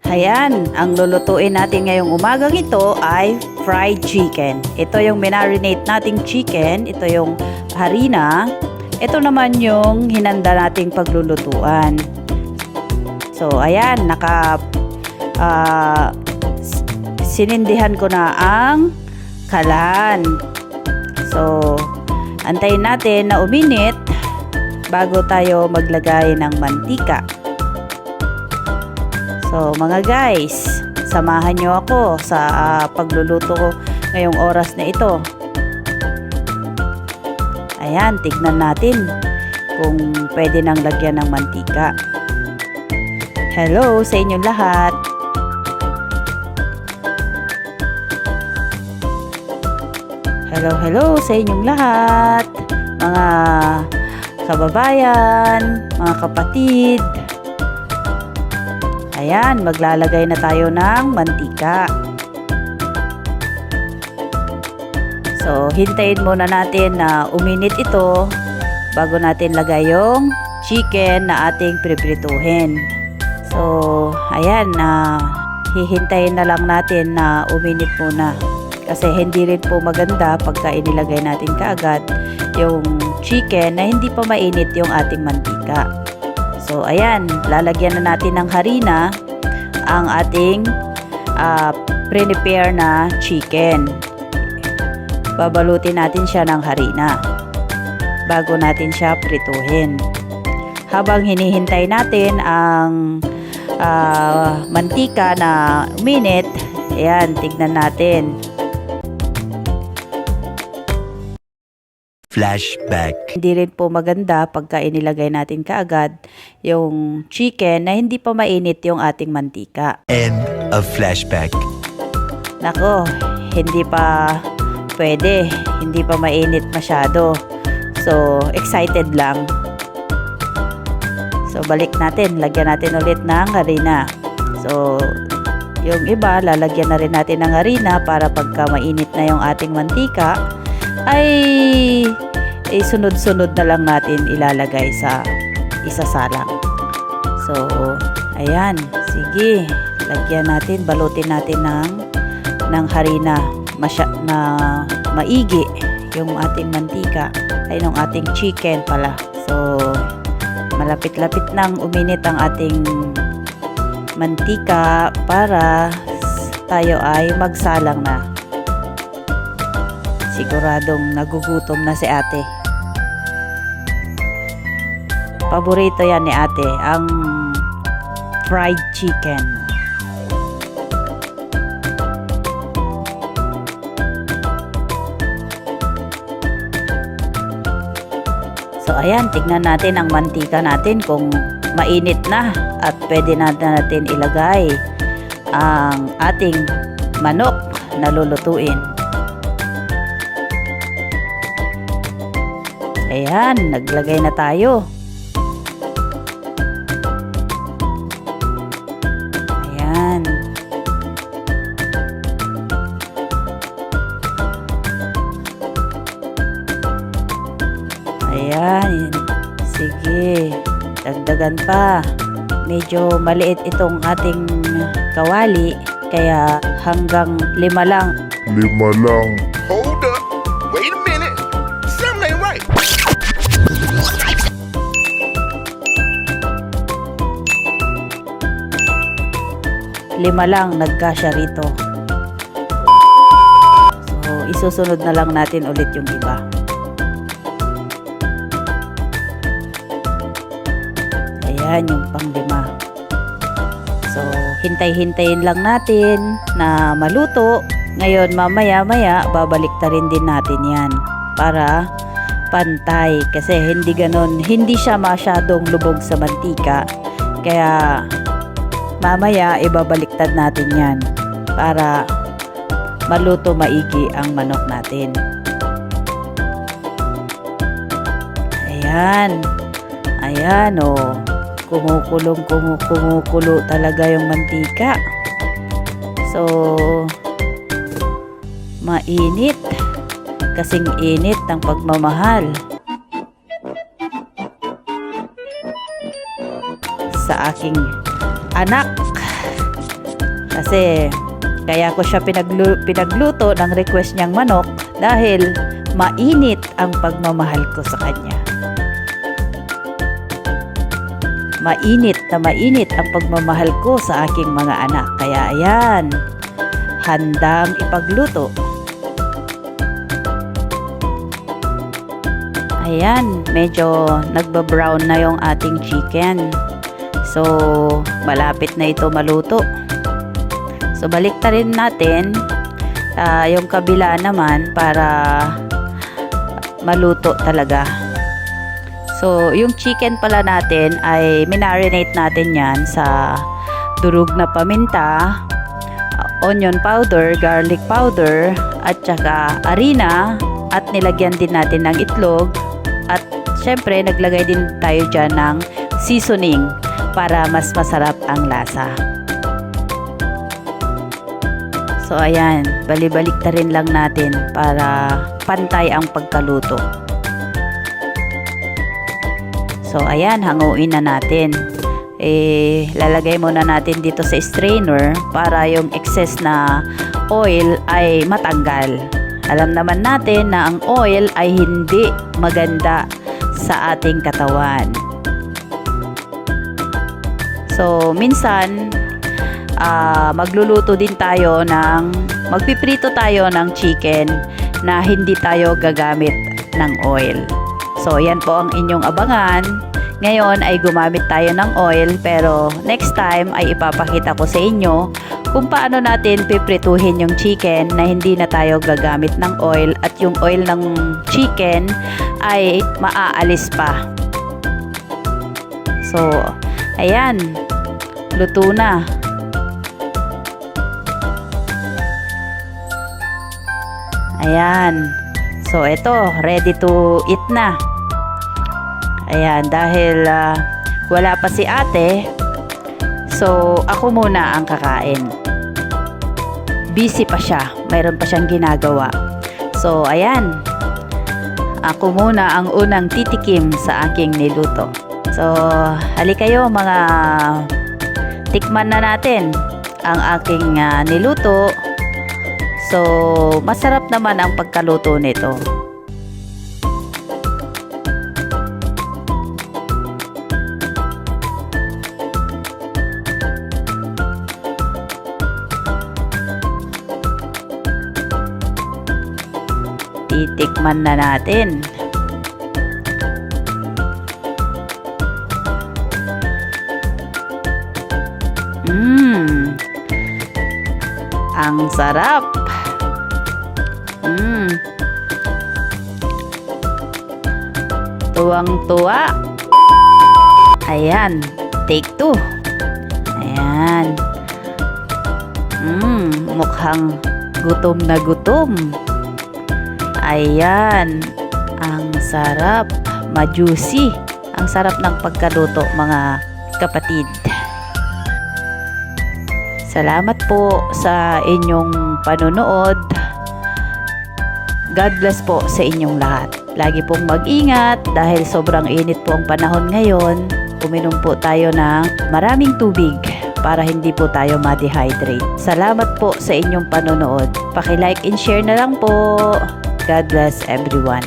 Ayan, ang lulutuin natin ngayong umagang ito ay fried chicken. Ito yung marinate nating chicken, ito yung harina. Ito naman yung hinanda nating paglulutuan. So, ayan, sinindihan ko na ang kalan. So, antayin natin na uminit bago tayo maglagay ng mantika. So mga guys, samahan nyo ako sa pagluluto ko ngayong oras na ito. Ayan, tignan natin kung pwede nang lagyan ng mantika. Hello sa inyong lahat. Hello sa inyong lahat. Mga kababayan, mga kapatid. Ayan, maglalagay na tayo ng mantika. So, hintayin muna natin na uminit ito bago natin lagay yung chicken na ating priprituhin. So, ayan, hihintayin na lang natin na uminit muna. Kasi hindi rin po maganda pagka inilagay natin kaagad yung chicken na hindi pa mainit yung ating mantika. So, ayan, lalagyan na natin ng harina ang ating prepare na chicken. Babalutin natin siya ng harina bago natin siya prituhin. Habang hinihintay natin ang mantika na uminit, ayan, tignan natin. Flashback. Hindi rin po maganda pagka inilagay natin kaagad yung chicken na hindi pa mainit yung ating mantika. End of flashback. Nako, hindi pa pwede. Hindi pa mainit masyado. So, excited lang. So, balik natin. Lagyan natin ulit ng harina. So, yung iba, lalagyan na rin natin ng harina para pagka mainit na yung ating mantika, ay sunod-sunod na lang natin ilalagay sa isasalang. So, ayan, sige, lagyan natin, balutin natin ng harina na maigi yung ating mantika, ay ng ating chicken pala. So, malapit-lapit nang uminit ang ating mantika para tayo ay magsalang na. Siguradong nagugutom na si ate. Paborito yan ni ate, ang fried chicken. So ayan, tignan natin ang mantika natin kung mainit na at pwede na natin ilagay ang ating manok na lulutuin. Ayan, naglagay na tayo. Ayan. Ayan. Sige, dagdagan pa. Medyo maliit itong ating kawali, kaya hanggang 5 lang. 5 lang. Hold up. Wait a minute. Something ain't right. 5 lang nagkasya rito. So, isusunod na lang natin ulit yung iba. Ayan yung pang-5. So, hintay-hintayin lang natin na maluto. Ngayon, mamaya-maya, babalik ta rin din natin yan para pantay. Kasi hindi siya masyadong lubog sa mantika. Kaya, mamaya, ibabaliktad natin yan para maluto maigi ang manok natin. Ayan. Ayan, oh. Kumukulo talaga yung mantika. So, mainit. Kasing init ng pagmamahal. Sa aking anak. Kasi kaya ko siya pinagluto ng request niyang manok dahil mainit ang pagmamahal ko sa kanya. Mainit na mainit ang pagmamahal ko sa aking mga anak. Kaya ayan, handang ipagluto. Ayan, medyo nagba-brown na yung ating chicken. So, malapit na ito maluto. So, baliktarin natin yung kabila naman para maluto talaga. So, yung chicken pala natin ay minarinate natin yan sa durog na paminta, onion powder, garlic powder, at saka harina, at nilagyan din natin ng itlog. At syempre, naglagay din tayo dyan ng seasoning para mas masarap ang lasa. So, ayan, bali-balik na rin lang natin para pantay ang pagkaluto. So, ayan, hanguin na natin. Lalagay muna natin dito sa strainer para yung excess na oil ay matanggal. Alam naman natin na ang oil ay hindi maganda sa ating katawan. So, minsan, magpiprito tayo ng chicken na hindi tayo gagamit ng oil. So, yan po ang inyong abangan. Ngayon ay gumamit tayo ng oil, pero next time ay ipapakita ko sa inyo kung paano natin piprituhin yung chicken na hindi na tayo gagamit ng oil at yung oil ng chicken ay maaalis pa. So, ayan, luto na. Ayan. So, ito, ready to eat na. Ayan, dahil wala pa si ate, so ako muna ang kakain. Busy pa siya, mayroon pa siyang ginagawa. So, ayan, ako muna ang unang titikim sa aking niluto. So, halika kayo mga, tikman na natin ang aking niluto. So, masarap naman ang pagkaluto nito. Titikman na natin. Ang sarap. Tuwang-tuwa. Ayan, take 2. Ayan. Mukhang gutom na gutom. Ayan, ang sarap, ma-juicy. Ang sarap ng pagkaluto, mga kapatid. Salamat po sa inyong panonood. God bless po sa inyong lahat. Lagi pong mag-ingat dahil sobrang init po ang panahon ngayon. Uminom po tayo ng maraming tubig para hindi po tayo ma-dehydrate. Salamat po sa inyong panonood. Paki-like and share na lang po. God bless everyone.